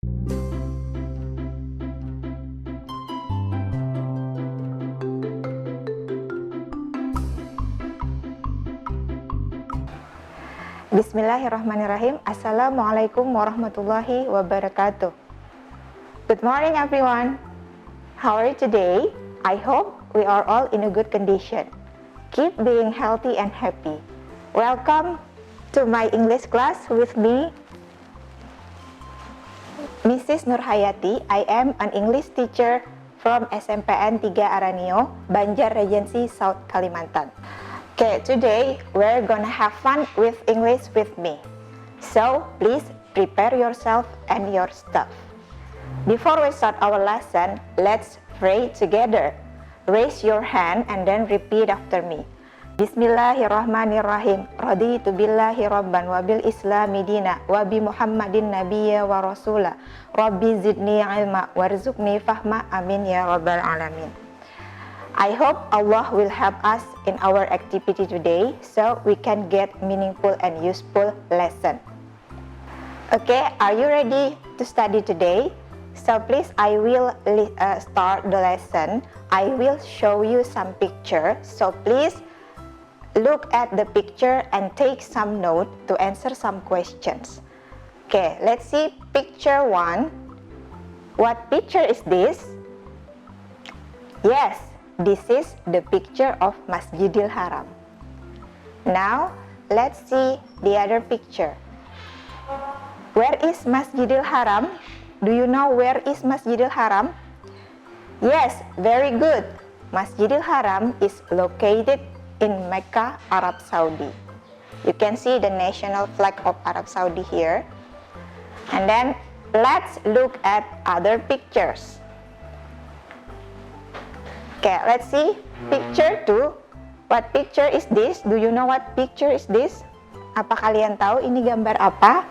Bismillahirrahmanirrahim. Assalamualaikum warahmatullahi wabarakatuh. Good morning everyone. How are you today? I hope we are all in a good condition. Keep being healthy and happy. Welcome to my English class with me, Mrs. Nurhayati. I am an English teacher from SMPN 3 Aranio, Banjar Regency, South Kalimantan. Okay, today we're gonna have fun with English with me. So please prepare yourself and your stuff. Before we start our lesson, let's pray together. Raise your hand and then repeat after me. Bismillahirrahmanirrahim. Raditu billahi rabban wa bil islami dina wa bi Muhammadin nabiyya wa rasula. Rabbi zidni ilma warzuqni fahma. Amin ya rabbal alamin. I hope Allah will help us in our activity today so we can get meaningful and useful lesson. Okay, are you ready to study today? So please, I will start the lesson. I will show you some picture. So please look at the picture and take some note to answer some questions. Okay, let's see picture 1. What picture is this? Yes, this is the picture of Masjidil Haram. Now, let's see the other picture. Where is Masjidil Haram? Do you know where is Masjidil Haram? Yes, very good. Masjidil Haram is located in Mecca, Arab Saudi. You can see the national flag of Arab Saudi here. And then, let's look at other pictures. Okay, let's see picture 2. What picture is this? Do you know what picture is this? Apa kalian tahu ini gambar apa?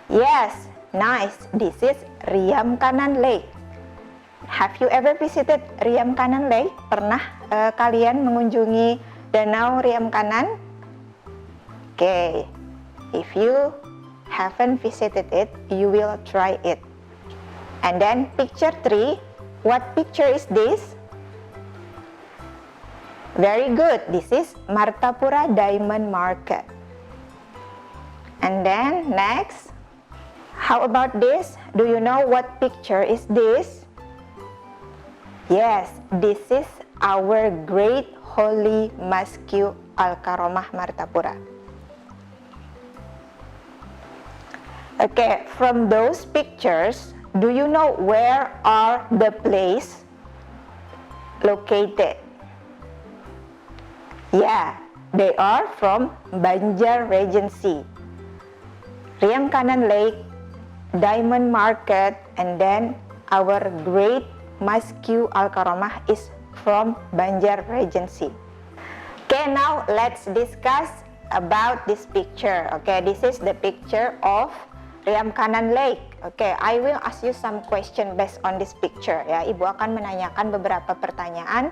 Yes, nice. This is Riam Kanan Lake. Have you ever visited Riam Kanan Lake? Pernah kalian mengunjungi Danau Riam Kanan? Okay, if you haven't visited it, you will try it. And then picture 3. What picture is this? Very good. This is Martapura Diamond Market. And then next, how about this? Do you know what picture is this? Yes, this is our great holy Masjid Al-Karomah Martapura. Okay, from those pictures, do you know where are the place located? Yeah, they are from Banjar Regency. Riam Kanan Lake, Diamond Market, and then our great Masjid Al-Karomah is from Banjar Regency. Okay, now let's discuss about this picture. Okay, this is the picture of Riam Kanan Lake. Okay, I will ask you some question based on this picture. Ya, Ibu akan menanyakan beberapa pertanyaan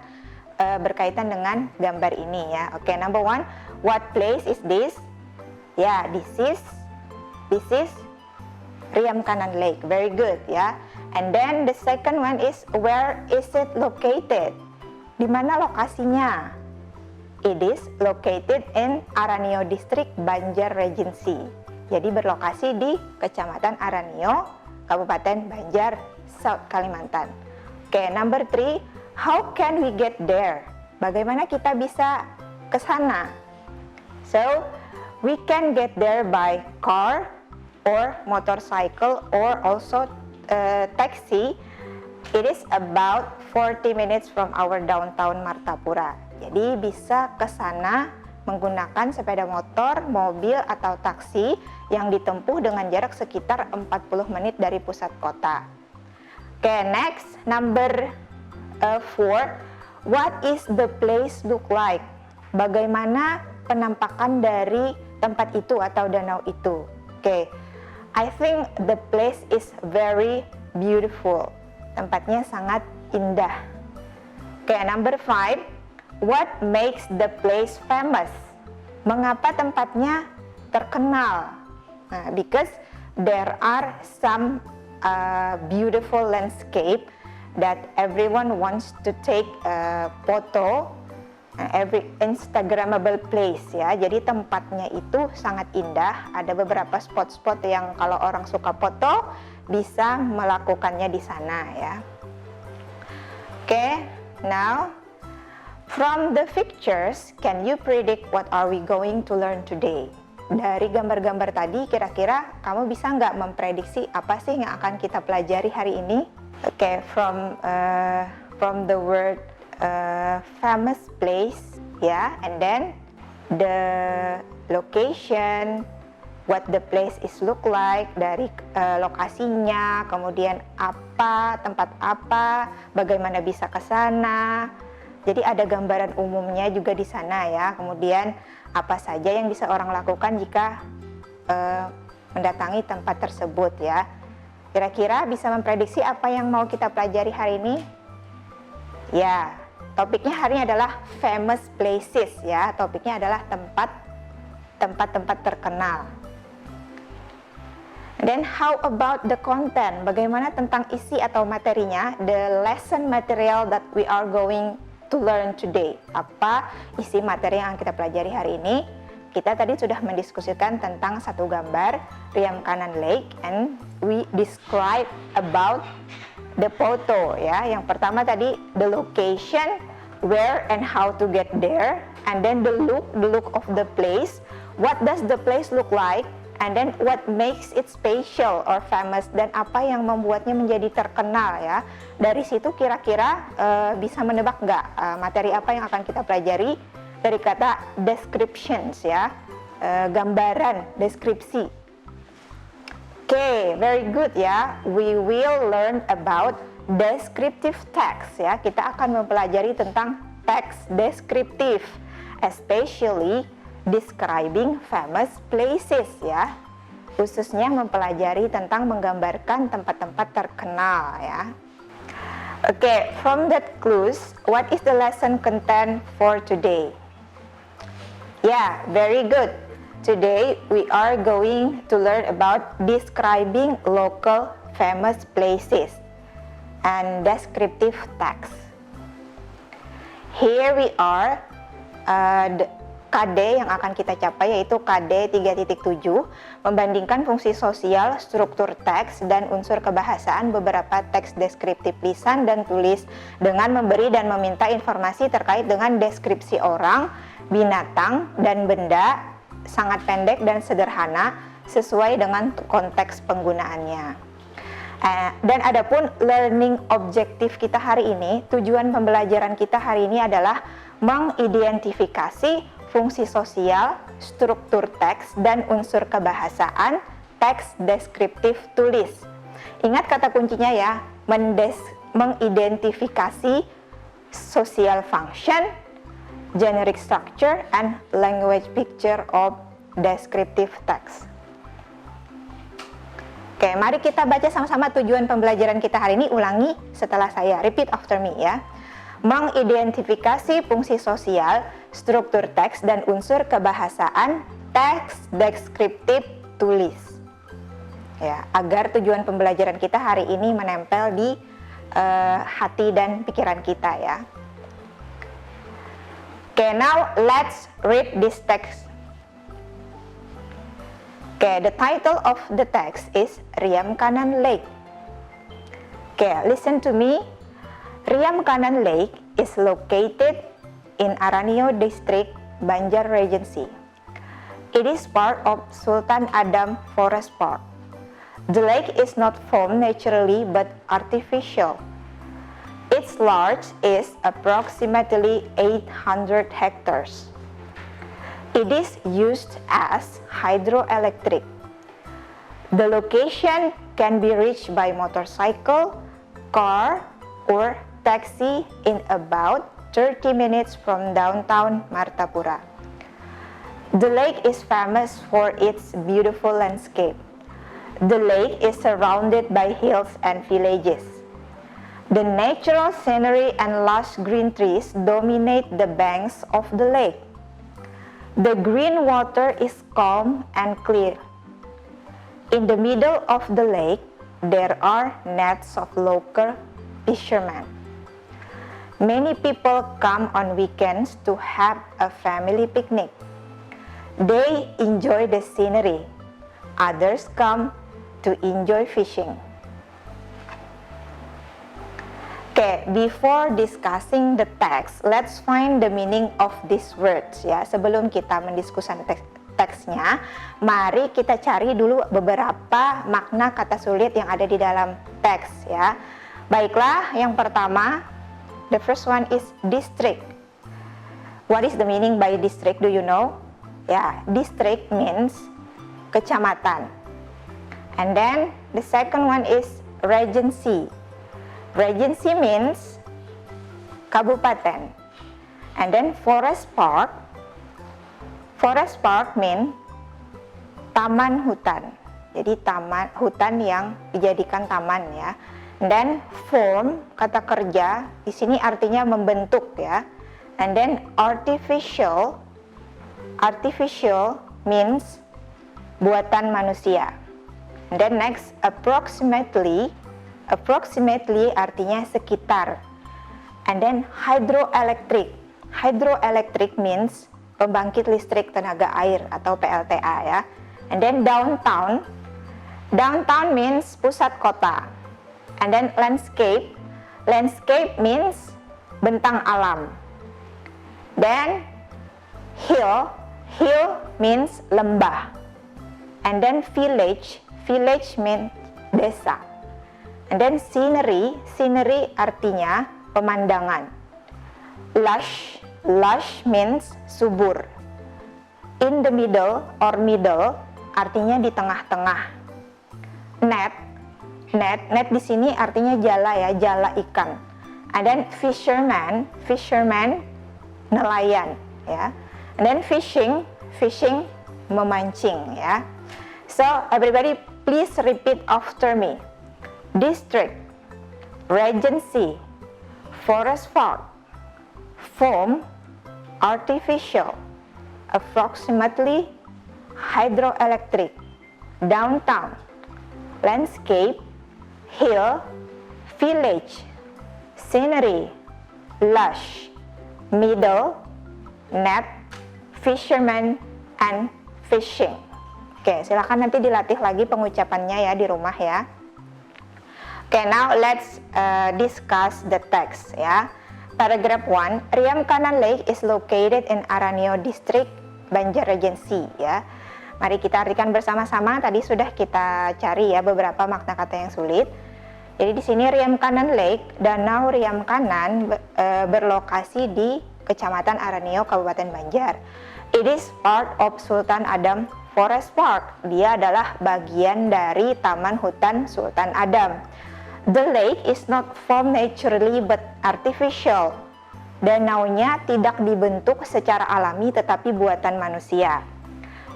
berkaitan dengan gambar ini ya. Okay, number 1, what place is this? Yeah, this is Riam Kanan Lake. Very good ya. And then the second one is, where is it located? Di mana lokasinya? It is located in Aranio District, Banjar Regency. Jadi berlokasi di Kecamatan Aranio, Kabupaten Banjar, South Kalimantan. Okay, number 3, how can we get there? Bagaimana kita bisa ke sana? So, we can get there by car or motorcycle or also taxi. It is about 40 minutes from our downtown Martapura. Jadi bisa ke sana menggunakan sepeda motor, mobil atau taksi yang ditempuh dengan jarak sekitar 40 menit dari pusat kota. Okay, next, number 4. What is the place look like? Bagaimana penampakan dari tempat itu atau danau itu? Okay, I think the place is very beautiful. Tempatnya sangat indah. Okay, number 5. What makes the place famous? Mengapa tempatnya terkenal? Nah, because there are some beautiful landscape that everyone wants to take a photo, every Instagramable place ya. Jadi tempatnya itu sangat indah. Ada beberapa spot-spot yang kalau orang suka foto bisa melakukannya di sana ya. Okay, now from the pictures, can you predict what are we going to learn today? Dari gambar-gambar tadi, kira-kira kamu bisa nggak memprediksi apa sih yang akan kita pelajari hari ini? Okay, from the word famous place, yeah, and then the location, what the place is look like, dari lokasinya, kemudian tempat apa, bagaimana bisa ke sana. Jadi ada gambaran umumnya juga di sana ya. Kemudian apa saja yang bisa orang lakukan jika mendatangi tempat tersebut ya. Kira-kira bisa memprediksi apa yang mau kita pelajari hari ini? Ya, topiknya hari ini adalah famous places ya. Topiknya adalah tempat-tempat terkenal. Then how about the content? Bagaimana tentang isi atau materinya? The lesson material that we are going to learn today. Apa isi materi yang kita pelajari hari ini? Kita tadi sudah mendiskusikan tentang satu gambar Riam Kanan Lake, and we describe about the photo ya. Yang pertama tadi the location, where and how to get there, and then the look of the place. What does the place look like? And then what makes it special or famous, dan apa yang membuatnya menjadi terkenal ya. Dari situ kira-kira bisa menebak nggak materi apa yang akan kita pelajari dari kata descriptions ya, gambaran, deskripsi. Okay, very good ya. We will learn about descriptive text ya. Kita akan mempelajari tentang teks deskriptif, especially describing famous places ya, khususnya mempelajari tentang menggambarkan tempat-tempat terkenal ya. Okay, from that clues, what is the lesson content for today? Yeah, very good. Today we are going to learn about describing local famous places and descriptive text. Here we are, KD yang akan kita capai yaitu KD 3.7, membandingkan fungsi sosial, struktur teks, dan unsur kebahasaan beberapa teks deskriptif lisan dan tulis dengan memberi dan meminta informasi terkait dengan deskripsi orang, binatang, dan benda, sangat pendek dan sederhana sesuai dengan konteks penggunaannya. Dan adapun learning objektif kita hari ini, tujuan pembelajaran kita hari ini adalah mengidentifikasi fungsi sosial, struktur teks, dan unsur kebahasaan teks deskriptif tulis. Ingat kata kuncinya ya, mengidentifikasi social function, generic structure, and language picture of descriptive text. Oke, mari kita baca sama-sama tujuan pembelajaran kita hari ini. Ulangi setelah saya, repeat after me ya. Mengidentifikasi fungsi sosial, struktur teks, dan unsur kebahasaan teks deskriptif tulis. Ya, agar tujuan pembelajaran kita hari ini menempel di hati dan pikiran kita ya. Okay, now let's read this text. Okay, the title of the text is Riam Kanan Lake. Okay, listen to me. Riam Kanan Lake is located in Aranio District, Banjar Regency. It is part of Sultan Adam Forest Park. The lake is not formed naturally but artificial. Its large is approximately 800 hectares. It is used as hydroelectric. The location can be reached by motorcycle, car, or taxi in about 30 minutes from downtown Martapura. The lake is famous for its beautiful landscape. The lake is surrounded by hills and villages. The natural scenery and lush green trees dominate the banks of the lake. The green water is calm and clear. In the middle of the lake, there are nets of local fishermen. Many people come on weekends to have a family picnic. They enjoy the scenery. Others come to enjoy fishing. Okay, before discussing the text, let's find the meaning of these words ya. Sebelum kita mendiskusikan teksnya, mari kita cari dulu beberapa makna kata sulit yang ada di dalam teks ya. Baiklah, yang pertama, the first one is district. What is the meaning by district? Do you know? Ya, district means kecamatan. And then the second one is regency. Regency means kabupaten. And then forest park. Forest park mean taman hutan. Jadi taman hutan yang dijadikan taman ya. And then form, kata kerja, di sini artinya membentuk ya. And then artificial. Artificial means buatan manusia. And then next, approximately. Approximately artinya sekitar. And then hydroelectric. Hydroelectric means pembangkit listrik tenaga air atau PLTA ya. And then downtown. Downtown means pusat kota. And then landscape. Landscape means bentang alam. Then hill. Hill means lembah. And then village. Village means desa. And then scenery. Scenery artinya pemandangan. Lush. Lush means subur. In the middle or middle artinya di tengah-tengah. Net. Net di sini artinya jala ya, jala ikan. And then fisherman. Fisherman nelayan ya. And then fishing. Fishing memancing ya. So everybody please repeat after me. District, regency, forest park, foam, artificial, approximately, hydroelectric, downtown, landscape, hill, village, scenery, lush, middle, net, fisherman, and fishing. Oke, silakan nanti dilatih lagi pengucapannya ya di rumah ya. Okay, now let's discuss the text ya. Paragraph 1, Riam Kanan Lake is located in Araneo District, Banjar Regency ya. Mari kita artikan bersama-sama. Tadi sudah kita cari ya beberapa makna kata yang sulit. Jadi di sini Riam Kanan Lake, Danau Riam Kanan berlokasi di Kecamatan Araneo, Kabupaten Banjar. It is part of Sultan Adam Forest Park. Dia adalah bagian dari Taman Hutan Sultan Adam. The lake is not formed naturally but artificial. Danaunya tidak dibentuk secara alami tetapi buatan manusia.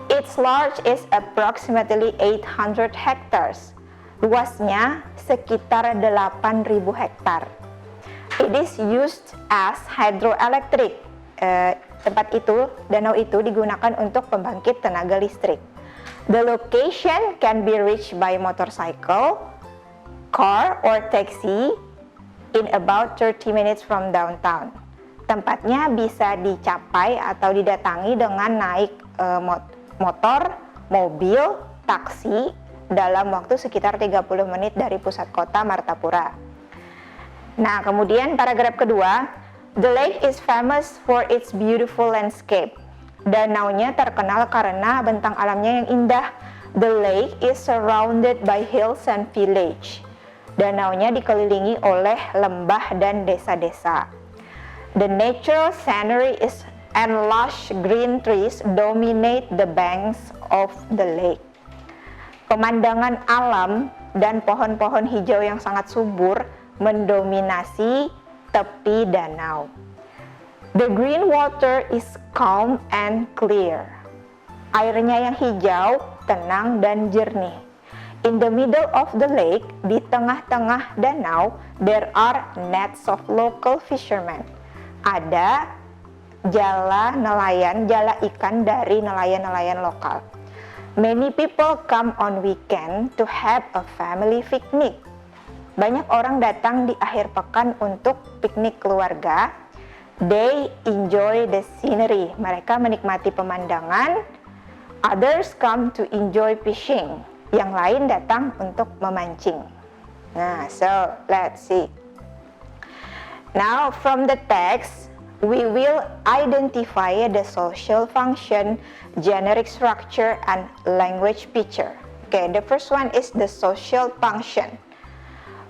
Its large is approximately 800 hectares. Luasnya sekitar 8.000 hektar. It is used as hydroelectric. Tempat itu, danau itu digunakan untuk pembangkit tenaga listrik. The location can be reached by motorcycle, car, or taxi in about 30 minutes from downtown. Tempatnya bisa dicapai atau didatangi dengan naik motor, mobil, taksi dalam waktu sekitar 30 menit dari pusat kota Martapura. Nah, kemudian paragraf kedua, the lake is famous for its beautiful landscape. Danaunya terkenal karena bentang alamnya yang indah. The lake is surrounded by hills and village. Danaunya dikelilingi oleh lembah dan desa-desa. The natural scenery is and lush green trees dominate the banks of the lake. Pemandangan alam dan pohon-pohon hijau yang sangat subur mendominasi tepi danau. The green water is calm and clear. Airnya yang hijau, tenang dan jernih. In the middle of the lake, di tengah-tengah danau, there are nets of local fishermen. Ada jala nelayan, jala ikan dari nelayan-nelayan lokal. Many people come on weekend to have a family picnic. Banyak orang datang di akhir pekan untuk piknik keluarga. They enjoy the scenery. Mereka menikmati pemandangan. Others come to enjoy fishing. Yang lain datang untuk memancing. Nah, so let's see. Now from the text, we will identify the social function, generic structure, and language picture. Okay, the first one is the social function.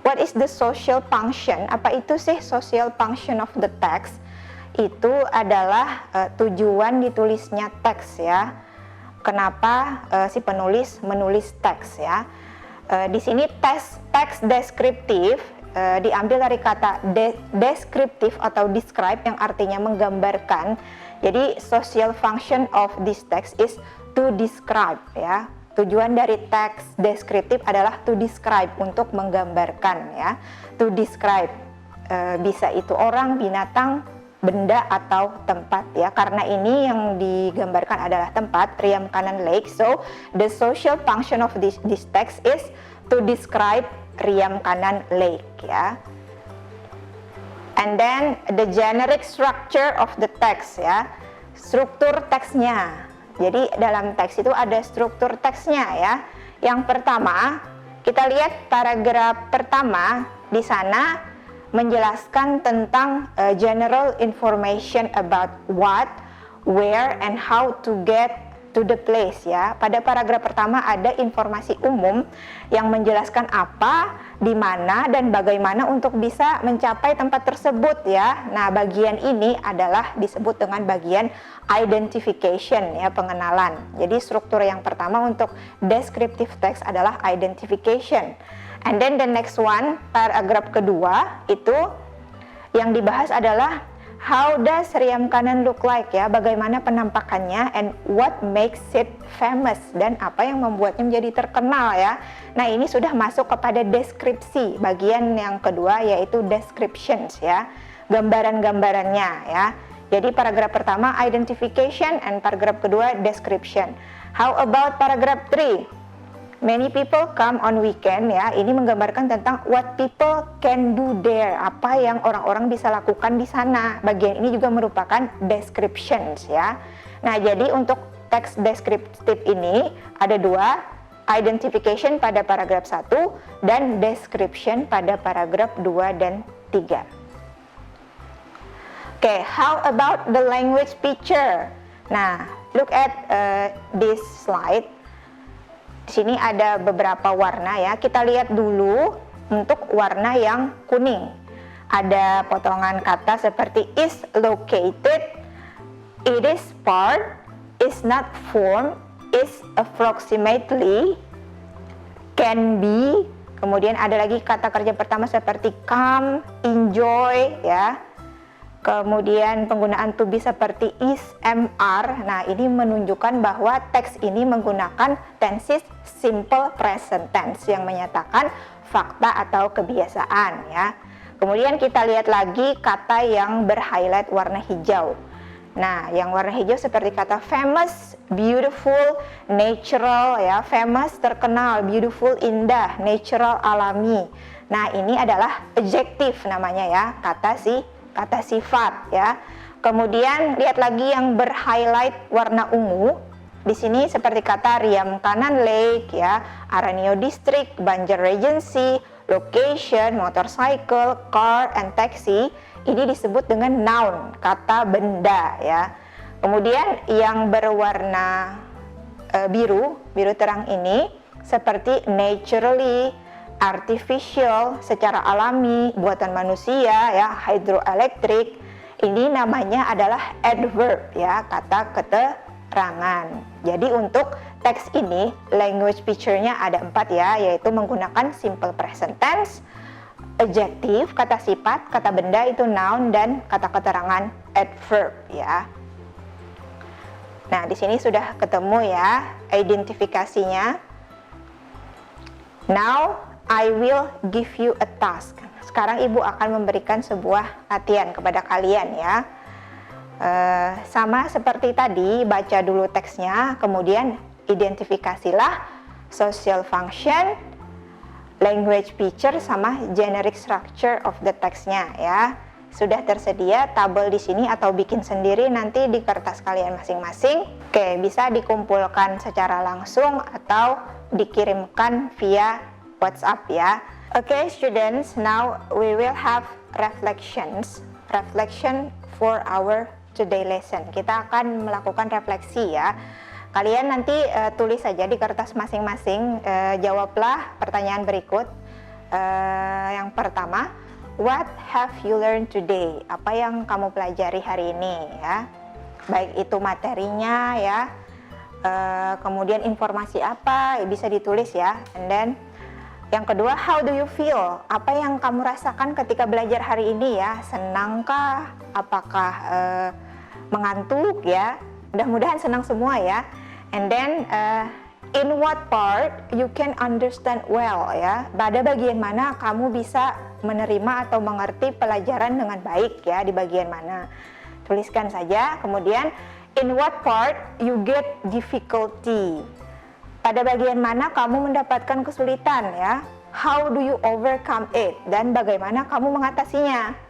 What is the social function? Apa itu sih social function of the text? Itu adalah tujuan ditulisnya teks ya. Kenapa si penulis menulis teks ya? Di sini teks deskriptif diambil dari kata deskriptif atau describe yang artinya menggambarkan. Jadi social function of this text is to describe ya. Tujuan dari teks deskriptif adalah to describe, untuk menggambarkan ya. To describe bisa itu orang, binatang, benda atau tempat ya. Karena ini yang digambarkan adalah tempat, Riam Kanan Lake. So the social function of this text is to describe Riam Kanan Lake ya. And then the generic structure of the text ya. Struktur teksnya. Jadi dalam teks itu ada struktur teksnya ya. Yang pertama, kita lihat paragraf pertama di sana menjelaskan tentang general information about what, where, and how to get to the place ya. Pada paragraf pertama ada informasi umum yang menjelaskan apa, di mana, dan bagaimana untuk bisa mencapai tempat tersebut ya. Nah, bagian ini adalah disebut dengan bagian identification ya, pengenalan. Jadi struktur yang pertama untuk descriptive text adalah identification. And then the next one, paragraf kedua itu yang dibahas adalah how does Riam Kanan look like ya, bagaimana penampakannya, and what makes it famous, dan apa yang membuatnya menjadi terkenal ya. Nah, ini sudah masuk kepada deskripsi, bagian yang kedua yaitu descriptions ya, gambaran-gambarannya ya. Jadi paragraf pertama identification, and paragraf kedua description. How about paragraf 3? Many people come on weekend ya. Ini menggambarkan tentang what people can do there, apa yang orang-orang bisa lakukan di sana. Bagian ini juga merupakan descriptions ya. Nah, jadi untuk teks deskriptif ini ada dua, identification pada paragraf 1 dan description pada paragraf 2 dan 3. Okay, how about the language picture? Nah, look at this slide. Di sini ada beberapa warna ya. Kita lihat dulu untuk warna yang kuning. Ada potongan kata seperti is located, it is part, is not formed, is approximately, can be. Kemudian ada lagi kata kerja pertama seperti come, enjoy ya. Kemudian penggunaan to be seperti is, am, are. Nah, ini menunjukkan bahwa teks ini menggunakan tenses simple present tense yang menyatakan fakta atau kebiasaan ya. Kemudian kita lihat lagi kata yang berhighlight warna hijau. Nah, yang warna hijau seperti kata famous, beautiful, natural ya. Famous terkenal, beautiful indah, natural alami. Nah, ini adalah adjective namanya ya, kata sifat ya. Kemudian lihat lagi yang berhighlight warna ungu. Di sini seperti kata Riam Kanan Lake ya, Aranio District, Banjar Regency, location, motorcycle, car, and taxi. Ini disebut dengan noun, kata benda ya. Kemudian yang berwarna biru terang ini seperti naturally, artificial, secara alami, buatan manusia ya, hydroelectric. Ini namanya adalah adverb ya, kata keterangan. Jadi untuk teks ini language picture-nya ada 4 ya, yaitu menggunakan simple present tense, adjective, kata sifat, kata benda itu noun, dan kata keterangan adverb ya. Nah, di sini sudah ketemu ya identifikasinya. Now I will give you a task. Sekarang ibu akan memberikan sebuah latihan kepada kalian ya. Sama seperti tadi, baca dulu teksnya, kemudian identifikasilah social function, language feature, sama generic structure of the text-nya ya. Sudah tersedia tabel di sini atau bikin sendiri nanti di kertas kalian masing-masing. Oke, bisa dikumpulkan secara langsung atau dikirimkan via WhatsApp ya. Oke, students, now we will have reflection for our today lesson. Kita akan melakukan refleksi ya. Kalian nanti tulis saja di kertas masing-masing, jawablah pertanyaan berikut. Yang pertama, what have you learned today? Apa yang kamu pelajari hari ini ya? Baik itu materinya ya, kemudian informasi apa bisa ditulis ya. And then yang kedua, how do you feel? Apa yang kamu rasakan ketika belajar hari ini ya? Senangkah? Apakah mengantuk ya? Mudah-mudahan senang semua ya. And then in what part you can understand well ya? Pada bagian mana kamu bisa menerima atau mengerti pelajaran dengan baik ya? Di bagian mana? Tuliskan saja. Kemudian in what part you get difficulty? Pada bagian mana kamu mendapatkan kesulitan ya? How do you overcome it? Dan bagaimana kamu mengatasinya?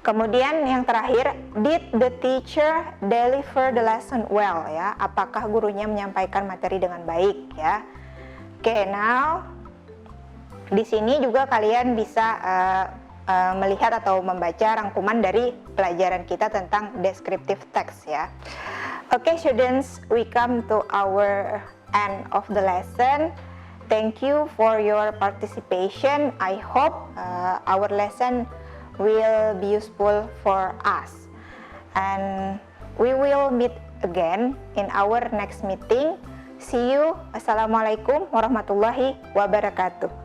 Kemudian yang terakhir, did the teacher deliver the lesson well ya? Apakah gurunya menyampaikan materi dengan baik ya? Oke, now di sini juga kalian bisa melihat atau membaca rangkuman dari pelajaran kita tentang descriptive text ya. Oke, students, we come to our end of the lesson. Thank you for your participation. I hope our lesson will be useful for us, and we will meet again in our next meeting. See you. Assalamualaikum warahmatullahi wabarakatuh.